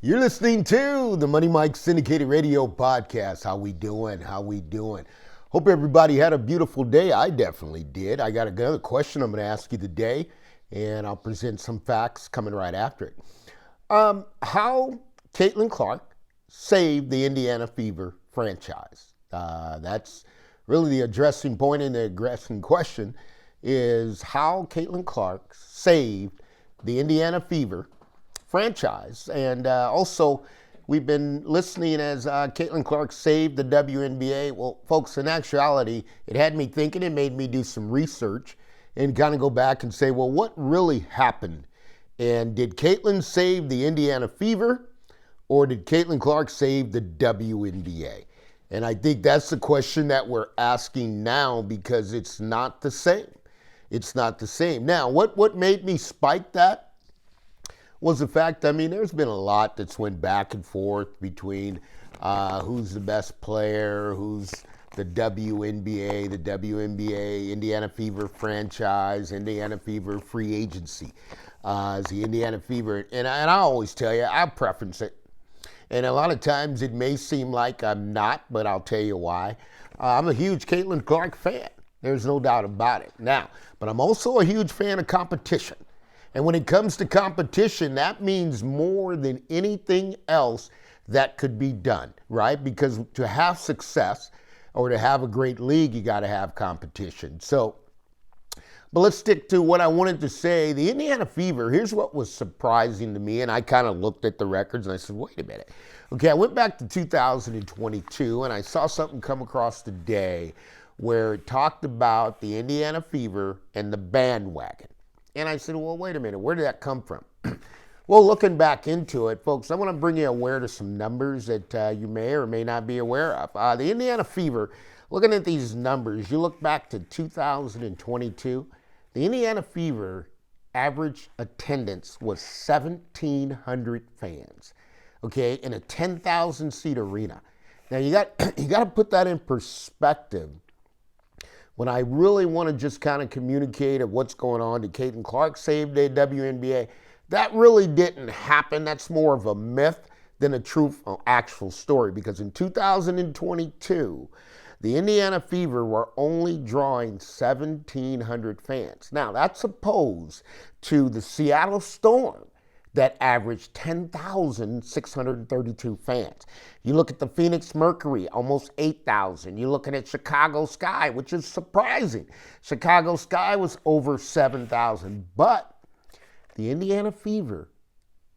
You're listening to the Money Mike Syndicated Radio Podcast. How we doing? Hope everybody had a beautiful day. I definitely did. I got another question I'm going to ask you today, and I'll present some facts coming right after it. How Jaelyn Clark saved the Indiana Fever franchise. That's really the addressing point in the addressing question is how Jaelyn Clark saved the Indiana Fever franchise. And also, we've been listening as Jaelyn Clark saved the WNBA. Well, folks, in actuality, it had me thinking. It made me do some research and kind of go back and say, well, what really happened? And did Jaelyn save the Indiana Fever, or did Jaelyn Clark save the WNBA? And I think that's the question that we're asking now, because it's not the same. It's not the same. Now, what made me spike that was the fact, there's been a lot that's went back and forth between who's the best player, who's the WNBA, Indiana Fever franchise, Indiana Fever free agency. Is the Indiana Fever, and I always tell you, I preference it. And a lot of times it may seem like I'm not, but I'll tell you why. I'm a huge Jaelyn Clark fan. There's no doubt about it. Now, but I'm also a huge fan of competition. And when it comes to competition, that means more than anything else that could be done, right? Because to have success or to have a great league, you got to have competition. But let's stick to what I wanted to say. The Indiana Fever, here's what was surprising to me, and I kind of looked at the records and I said, wait a minute. Okay, I went back to 2022 and I saw something come across today where it talked about the Indiana Fever and the bandwagon. And I said, well, wait a minute, where did that come from? Well, looking back into it, folks, I want to bring you aware to some numbers that you may or may not be aware of. The Indiana Fever, looking at these numbers, you look back to 2022, the Indiana Fever average attendance was 1,700 fans, okay, in a 10,000-seat arena. Now, you got to put that in perspective. When I really want to just kind of communicate of what's going on, did Jaelyn Clark save the WNBA? That really didn't happen. That's more of a myth than a true actual story, because in 2022, the Indiana Fever were only drawing 1,700 fans. Now, that's opposed to the Seattle Storm that averaged 10,632 fans. You look at the Phoenix Mercury, almost 8,000. You're looking at Chicago Sky, which is surprising. Chicago Sky was over 7,000. But the Indiana Fever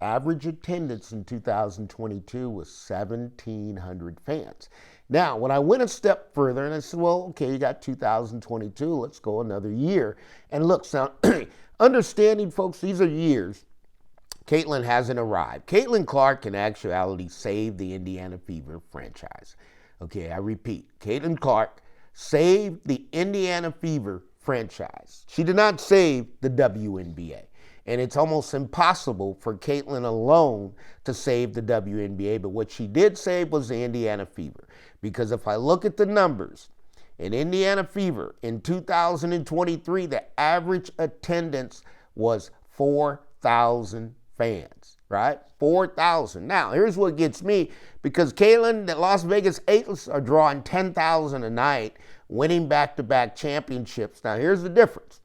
average attendance in 2022 was 1,700 fans. Now, when I went a step further and I said, well, okay, you got 2022, let's go another year. And look, so understanding, folks, these are years. Jaelyn hasn't arrived. Jaelyn Clark, in actuality, saved the Indiana Fever franchise. Okay, I repeat, Jaelyn Clark saved the Indiana Fever franchise. She did not save the WNBA. And it's almost impossible for Jaelyn alone to save the WNBA, but what she did save was the Indiana Fever. Because if I look at the numbers, in Indiana Fever, in 2023, the average attendance was 4,000 fans, right? 4,000. Now, here's what gets me, because Jaelyn, the Las Vegas Aces are drawing 10,000 a night, winning back-to-back championships. Now, here's the difference.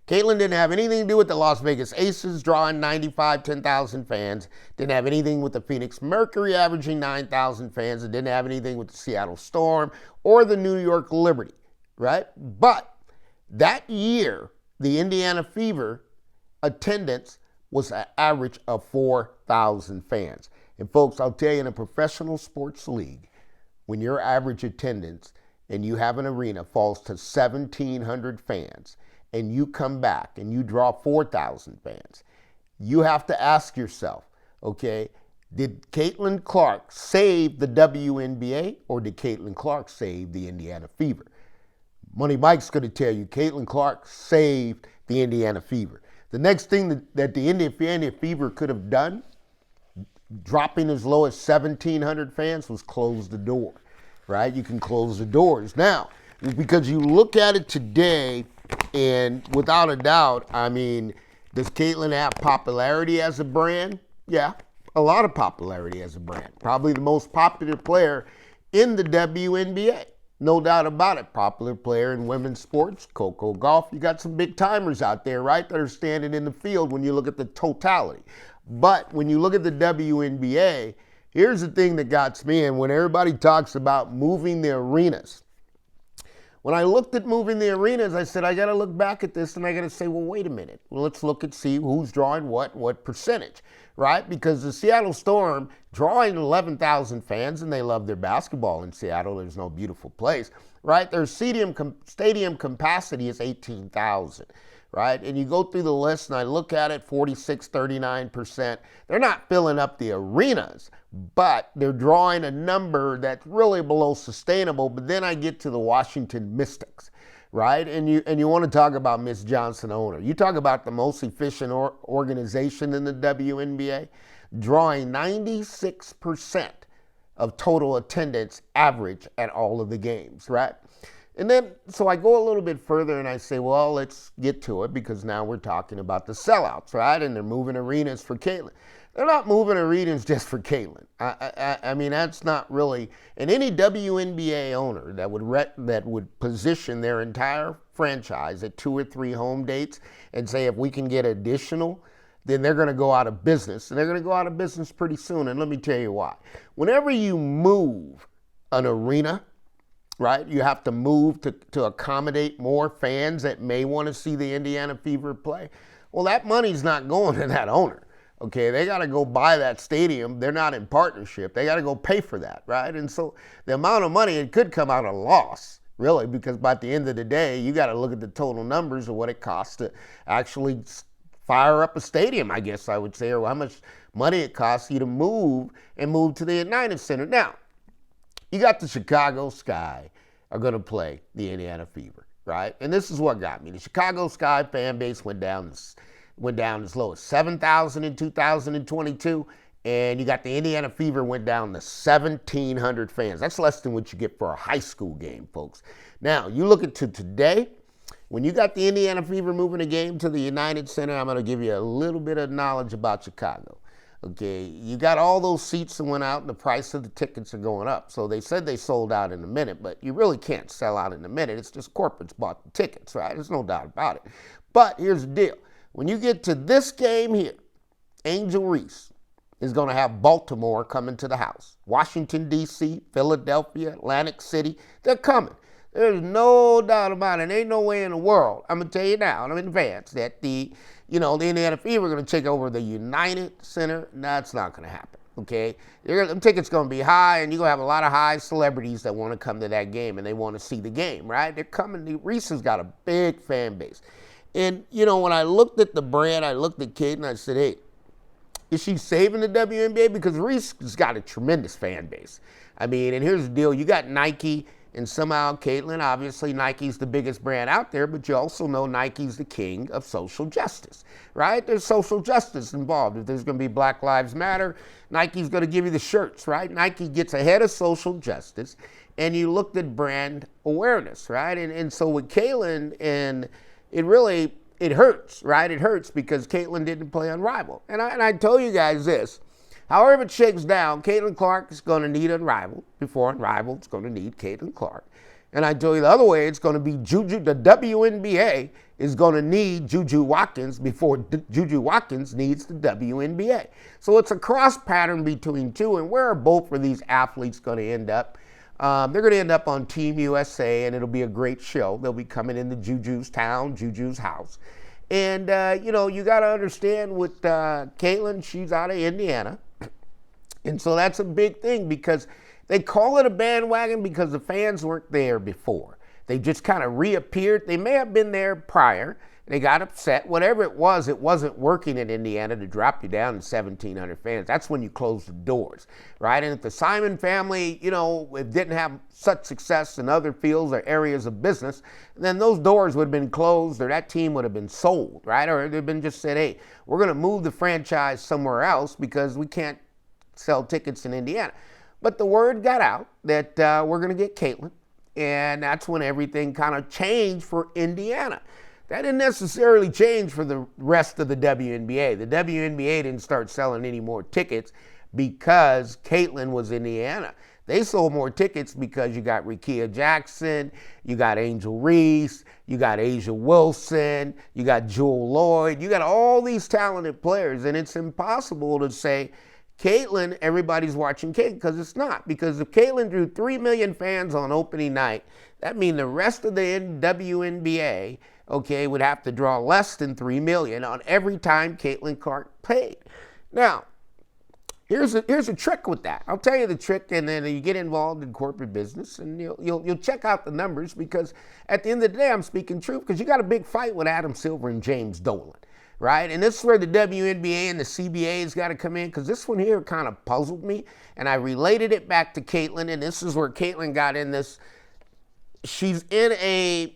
Jaelyn didn't have anything to do with the Las Vegas Aces drawing 10,000 fans. Didn't have anything with the Phoenix Mercury averaging 9,000 fans. It didn't have anything with the Seattle Storm or the New York Liberty, right? But that year, the Indiana Fever attendance was an average of 4,000 fans. And folks, I'll tell you, in a professional sports league, when your average attendance and you have an arena falls to 1,700 fans, and you come back and you draw 4,000 fans, you have to ask yourself, okay, did Jaelyn Clark save the WNBA, or did Jaelyn Clark save the Indiana Fever? Money Mike's going to tell you Jaelyn Clark saved the Indiana Fever. The next thing that the Indiana Fever could have done, dropping as low as 1,700 fans, was close the door, right? You can close the doors. Now, because you look at it today, and without a doubt, I mean, does Jaelyn have popularity as a brand? Yeah, a lot of popularity as a brand. Probably the most popular player in the WNBA. No doubt about it. Popular player in women's sports, Coco Gauff. You got some big timers out there, right, that are standing in the field when you look at the totality. But when you look at the WNBA, here's the thing that got me, and when everybody talks about moving the arenas, when I looked at moving the arenas, I said, I got to look back at this and I got to say, well, wait a minute. Well, let's look and see who's drawing what percentage, right? Because the Seattle Storm drawing 11,000 fans, and they love their basketball in Seattle. There's no beautiful place, right? Their stadium capacity is 18,000. Right? And you go through the list and I look at it, 46, 39%. They're not filling up the arenas, but they're drawing a number that's really below sustainable. But then I get to the Washington Mystics, right? And you want to talk about Miss Johnson owner. You talk about the most efficient organization in the WNBA, drawing 96% of total attendance average at all of the games, right? And then, so I go a little bit further and I say, well, let's get to it because now we're talking about the sellouts, right? And they're moving arenas for Jaelyn. They're not moving arenas just for Jaelyn. I mean, that's not really, and any WNBA owner that would position their entire franchise at 2 or 3 home dates and say, if we can get additional, then they're going to go out of business. And they're going to go out of business pretty soon. And let me tell you why. Whenever you move an arena, right, you have to move to accommodate more fans that may want to see the Indiana Fever play. Well, that money's not going to that owner. Okay, they got to go buy that stadium. They're not in partnership. They got to go pay for that, right? And so the amount of money, it could come out a loss, really, because by the end of the day, you got to look at the total numbers of what it costs to actually fire up a stadium, I guess I would say, or how much money it costs you to move to the United Center. Now, you got the Chicago Sky are going to play the Indiana Fever, right? And this is what got me. The Chicago Sky fan base went down as low as 7,000 in 2022, and you got the Indiana Fever went down to 1,700 fans. That's less than what you get for a high school game, folks. Now, you look at today, when you got the Indiana Fever moving a game to the United Center, I'm going to give you a little bit of knowledge about Chicago. Okay, you got all those seats that went out and the price of the tickets are going up. So they said they sold out in a minute, but you really can't sell out in a minute. It's just corporates bought the tickets, right? There's no doubt about it. But here's the deal. When you get to this game here, Angel Reese is going to have Baltimore coming to the house. Washington, D.C., Philadelphia, Atlantic City, they're coming. There's no doubt about it. Ain't no way in the world, I'm going to tell you now in advance, that the Indiana Fever are going to take over the United Center. That's not going to happen, okay? The tickets going to be high, and you're going to have a lot of high celebrities that want to come to that game, and they want to see the game, right? They're coming. Reese has got a big fan base. And, when I looked at the brand, I looked at Kate, and I said, hey, is she saving the WNBA? Because Reese has got a tremendous fan base. I mean, and here's the deal. You got Nike, and somehow Jaelyn, obviously Nike's the biggest brand out there, but you also know Nike's the king of social justice, right? There's social justice involved. If there's going to be Black Lives Matter, Nike's going to give you the shirts, right? Nike gets ahead of social justice, and you looked at brand awareness, right? And so with Jaelyn, and it hurts, right? It hurts because Jaelyn didn't play on Rival. And I told you guys this. However it shakes down, Caitlin Clark is going to need Unrivaled before Unrivaled is going to need Caitlin Clark. And I tell you the other way, it's going to be Juju. The WNBA is going to need Juju Watkins before Juju Watkins needs the WNBA. So it's a cross pattern between two. And where are both of these athletes going to end up? They're going to end up on Team USA, and it'll be a great show. They'll be coming into Juju's town, Juju's house. And, you got to understand with Caitlin, she's out of Indiana. And so that's a big thing because they call it a bandwagon because the fans weren't there before. They just kind of reappeared. They may have been there prior. They got upset. Whatever it wasn't working in Indiana to drop you down to 1,700 fans. That's when you close the doors, right? And if the Simon family, it didn't have such success in other fields or areas of business, then those doors would have been closed or that team would have been sold, right? Or they've been just said, hey, we're going to move the franchise somewhere else because we can't sell tickets in Indiana. But the word got out that we're going to get Caitlin, and that's when everything kind of changed for Indiana. That didn't necessarily change for the rest of the WNBA. The WNBA didn't start selling any more tickets because Caitlyn was in Indiana. They sold more tickets because you got Rickea Jackson, you got Angel Reese, you got Asia Wilson, you got Jewel Lloyd, you got all these talented players, and it's impossible to say, Caitlyn, everybody's watching Caitlyn, because it's not. Because if Caitlyn drew 3 million fans on opening night, that means the rest of the WNBA, okay, would have to draw less than 3 million on every time Caitlyn Clark played. Now, here's a trick with that. I'll tell you the trick, and then you get involved in corporate business, and you'll check out the numbers, because at the end of the day, I'm speaking truth, because you got a big fight with Adam Silver and James Dolan. Right? And this is where the WNBA and the CBA has got to come in, because this one here kind of puzzled me, and I related it back to Caitlyn, and this is where Caitlyn got in this. She's in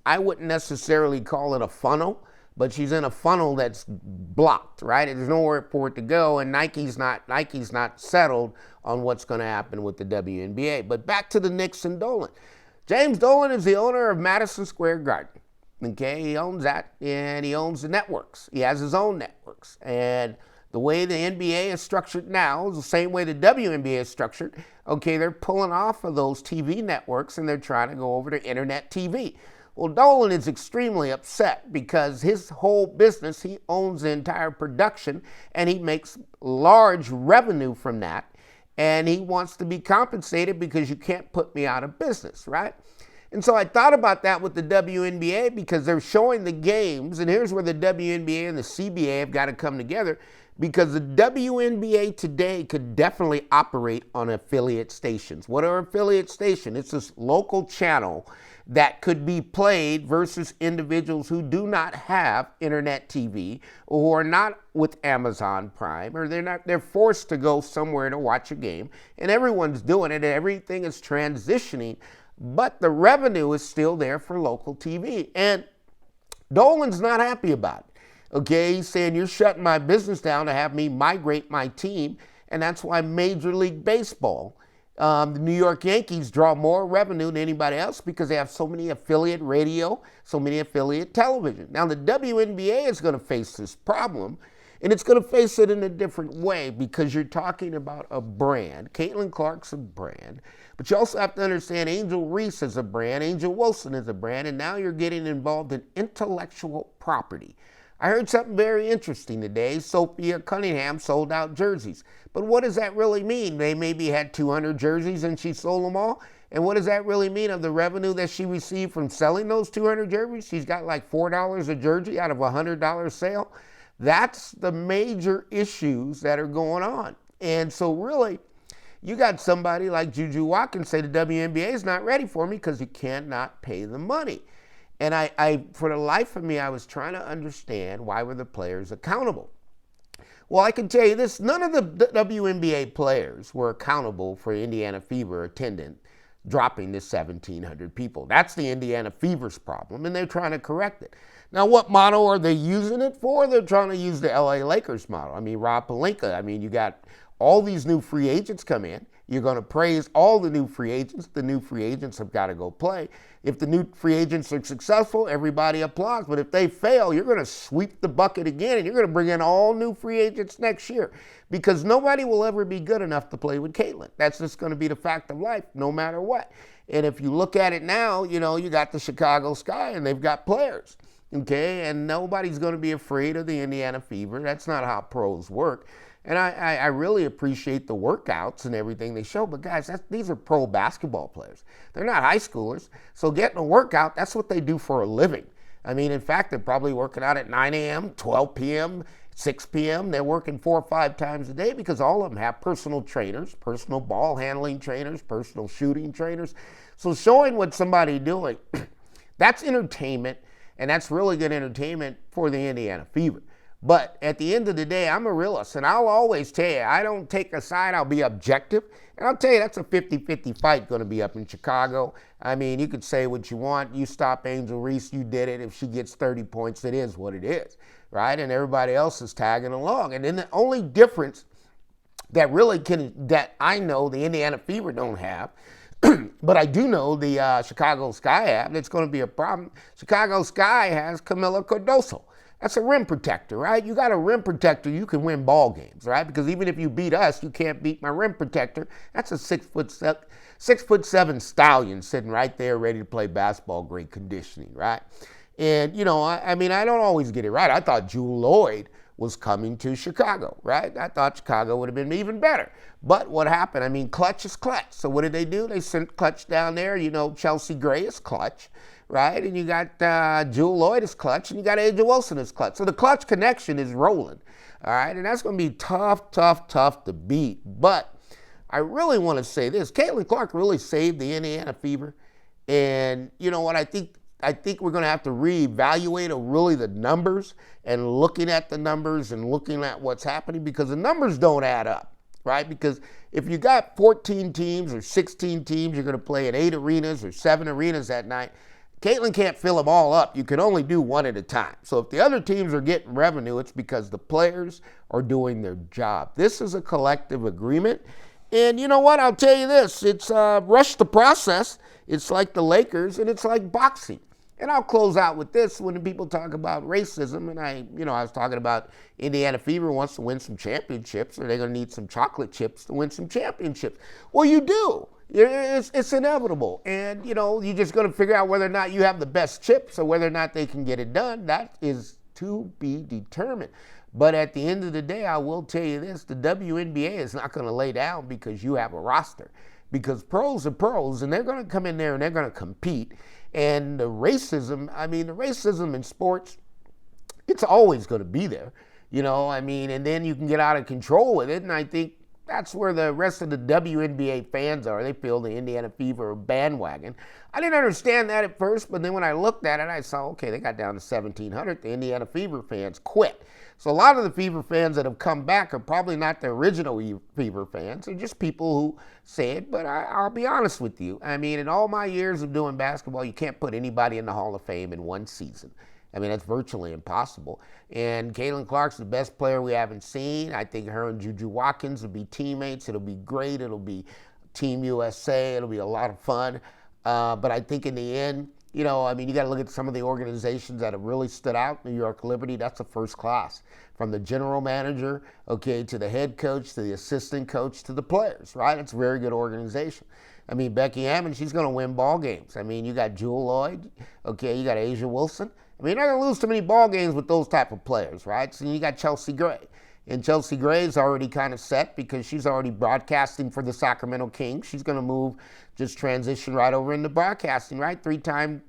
I wouldn't necessarily call it a funnel, but she's in a funnel that's blocked, right? There's nowhere for it to go, and Nike's not settled on what's going to happen with the WNBA. But back to the Knicks and Dolan. James Dolan is the owner of Madison Square Garden. Okay, he owns that, and he owns the networks. He has his own networks. And the way the NBA is structured now is the same way the WNBA is structured. Okay, they're pulling off of those TV networks, and they're trying to go over to internet TV. Well, Dolan is extremely upset because his whole business, he owns the entire production, and he makes large revenue from that. And he wants to be compensated because you can't put me out of business, right? And so I thought about that with the WNBA, because they're showing the games, and here's where the WNBA and the CBA have got to come together, because the WNBA today could definitely operate on affiliate stations. What are affiliate stations? It's this local channel that could be played versus individuals who do not have internet TV, or who are not with Amazon Prime, or they're forced to go somewhere to watch a game, and everyone's doing it, and everything is transitioning. But the revenue is still there for local TV. And Dolan's not happy about it. Okay, he's saying, you're shutting my business down to have me migrate my team. And that's why Major League Baseball, the New York Yankees, draw more revenue than anybody else, because they have so many affiliate radio, so many affiliate television. Now, the WNBA is going to face this problem, and it's going to face it in a different way, because you're talking about a brand. Caitlyn Clark's a brand. But you also have to understand Angel Reese is a brand, Angel Wilson is a brand, and now you're getting involved in intellectual property. I heard something very interesting today. Sophia Cunningham sold out jerseys. But what does that really mean? They maybe had 200 jerseys and she sold them all? And what does that really mean of the revenue that she received from selling those 200 jerseys? She's got like $4 a jersey out of a $100 sale. That's the major issues that are going on. And so really, you got somebody like Juju Watkins say the WNBA is not ready for me because you cannot pay the money. And I, for the life of me, I was trying to understand, why were the players accountable? Well, I can tell you this, none of the WNBA players were accountable for Indiana Fever attendance dropping to 1,700 people. That's the Indiana Fever's problem, and they're trying to correct it. Now, what model are they using it for? They're trying to use the LA Lakers model. I mean, Rob Pelinka, I mean, you got all these new free agents come in. You're going to praise all the new free agents. The new free agents have got to go play. If the new free agents are successful, everybody applauds. But if they fail, you're going to sweep the bucket again, and you're going to bring in all new free agents next year, because nobody will ever be good enough to play with Caitlyn. That's just going to be the fact of life, no matter what. And if you look at it now, you know, you got the Chicago Sky, and they've got players, okay? And nobody's going to be afraid of the Indiana Fever. That's not how pros work. And I really appreciate the workouts and everything they show. But guys, these are pro basketball players. They're not high schoolers. So getting a workout, that's what they do for a living. I mean, in fact, they're probably working out at 9 a.m., 12 p.m., 6 p.m. They're working 4 or 5 times a day, because all of them have personal trainers, personal ball handling trainers, personal shooting trainers. So showing what somebody's doing, that's entertainment, and that's really good entertainment for the Indiana Fever. But at the end of the day, I'm a realist, and I'll always tell you, I don't take a side, I'll be objective. And I'll tell you, that's a 50-50 fight going to be up in Chicago. I mean, you could say what you want. You stop Angel Reese, you did it. If she gets 30 points, it is what it is, right? And everybody else is tagging along. And then the only difference that really that I know the Indiana Fever don't have But I do know the Chicago Sky app, that's going to be a problem. Chicago Sky has Camila Cardoso. That's a rim protector, right? You got a rim protector, you can win ball games, right? Because even if you beat us, you can't beat my rim protector. That's a 6'7" stallion sitting right there ready to play basketball, great conditioning, right? And, I mean, I don't always get it right. I thought Jewel Lloyd was coming to Chicago, right? I thought Chicago would have been even better. But what happened? I mean, clutch is clutch. So what did they do? They sent Clutch down there. Chelsea Gray is clutch, right? And you got Jewel Lloyd is clutch, and you got A'ja Wilson is clutch. So the clutch connection is rolling, all right? And that's going to be tough to beat. But I really want to say this. Caitlin Clark really saved the Indiana Fever. And you know what? I think we're going to have to reevaluate really the numbers and looking at the numbers and looking at what's happening, because the numbers don't add up, right? Because if you got 14 teams or 16 teams, you're going to play in 8 arenas or 7 arenas that night. Caitlin can't fill them all up. You can only do one at a time. So if the other teams are getting revenue, it's because the players are doing their job. This is a collective agreement. And you know what? I'll tell you this. It's rush the process. It's like the Lakers, and it's like boxing. And I'll close out with this. When people talk about racism, and I was talking about Indiana Fever wants to win some championships, or they're going to need some chocolate chips to win some championships. Well, you do. It's inevitable. And, you're just going to figure out whether or not you have the best chips or whether or not they can get it done. That is to be determined. But at the end of the day, I will tell you this. The WNBA is not going to lay down because you have a roster. Because pros are pros, and they're going to come in there and they're going to compete. And the racism in sports, it's always going to be there, and then you can get out of control with it. And I think that's where the rest of the WNBA fans are. They feel the Indiana Fever bandwagon. I didn't understand that at first, but then when I looked at it, I saw, okay, they got down to 1,700. The Indiana Fever fans quit. So a lot of the Fever fans that have come back are probably not the original Fever fans. They're just people who say it, but I'll be honest with you. I mean, in all my years of doing basketball, you can't put anybody in the Hall of Fame in one season. I mean, that's virtually impossible. And Caitlin Clark's the best player we haven't seen. I think her and Juju Watkins will be teammates. It'll be great. It'll be Team USA. It'll be a lot of fun. But I think in the end, you got to look at some of the organizations that have really stood out. New York Liberty, that's a first class. From the general manager, to the head coach, to the assistant coach, to the players, right? It's a very good organization. I mean, Becky Hammon, she's going to win ball games. I mean, you got Jewel Lloyd, you got A'ja Wilson. I mean, you're not going to lose too many ball games with those type of players, right? So you got Chelsea Gray. And Chelsea Gray's already kind of set because she's already broadcasting for the Sacramento Kings. She's going to just transition right over into broadcasting, right? 3-time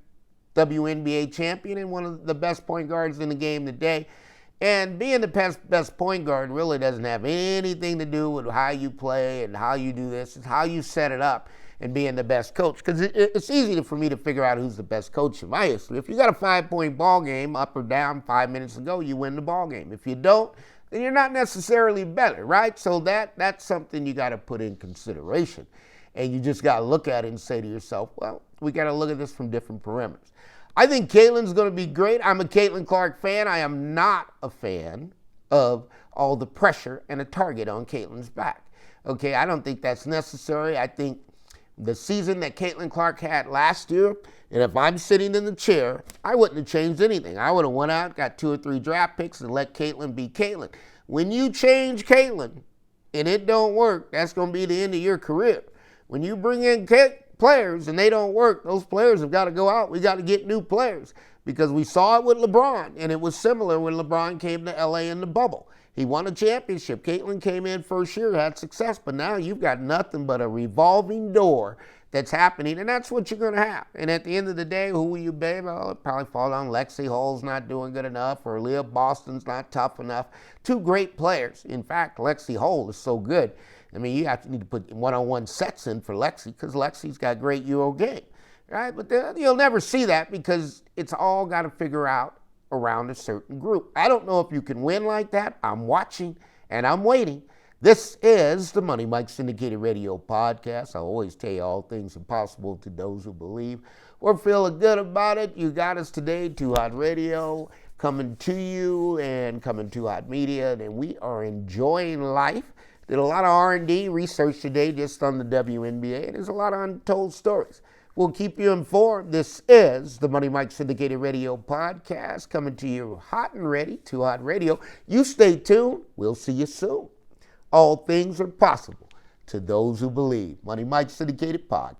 WNBA champion and one of the best point guards in the game today. And being the best point guard really doesn't have anything to do with how you play and how you do this. It's how you set it up and being the best coach. Because it's easy for me to figure out who's the best coach in my history. If you got a 5-point ball game, up or down 5 minutes ago, you win the ball game. If you don't, then you're not necessarily better, right? So that's something you got to put in consideration. And you just got to look at it and say to yourself, well, we got to look at this from different parameters. I think Caitlin's going to be great. I'm a Caitlin Clark fan. I am not a fan of all the pressure and a target on Caitlin's back. I don't think that's necessary. I think the season that Caitlin Clark had last year, and if I'm sitting in the chair, I wouldn't have changed anything. I would have went out, got 2 or 3 draft picks, and let Caitlin be Caitlin. When you change Caitlin and it don't work, that's going to be the end of your career. When you bring in players and they don't work, those players have got to go out. We got to get new players because we saw it with LeBron, and it was similar when LeBron came to LA in the bubble. He won a championship. Caitlin came in first year, had success, but now you've got nothing but a revolving door that's happening, and that's what you're going to have. And at the end of the day, who will you blame? Well, it probably fall on Lexi Hull's not doing good enough, or Leah Boston's not tough enough. 2 great players. In fact, Lexi Hull is so good. I mean, you need to put one-on-one sets in for Lexi because Lexi's got great Euro game, right? But you'll never see that because it's all got to figure out around a certain group. I don't know if you can win like that. I'm watching and I'm waiting. This is the Money Mike Syndicated Radio Podcast. I always tell you all things are possible to those who believe. We're feeling good about it. You got us today, Too Hot Radio, coming to you and coming to Hot Media, and we are enjoying life. Did a lot of R&D research today just on the WNBA. There's a lot of untold stories. We'll keep you informed. This is the Money Mike Syndicated Radio Podcast coming to you hot and ready, Too Hot Radio. You stay tuned. We'll see you soon. All things are possible to those who believe. Money Mike Syndicated Podcast.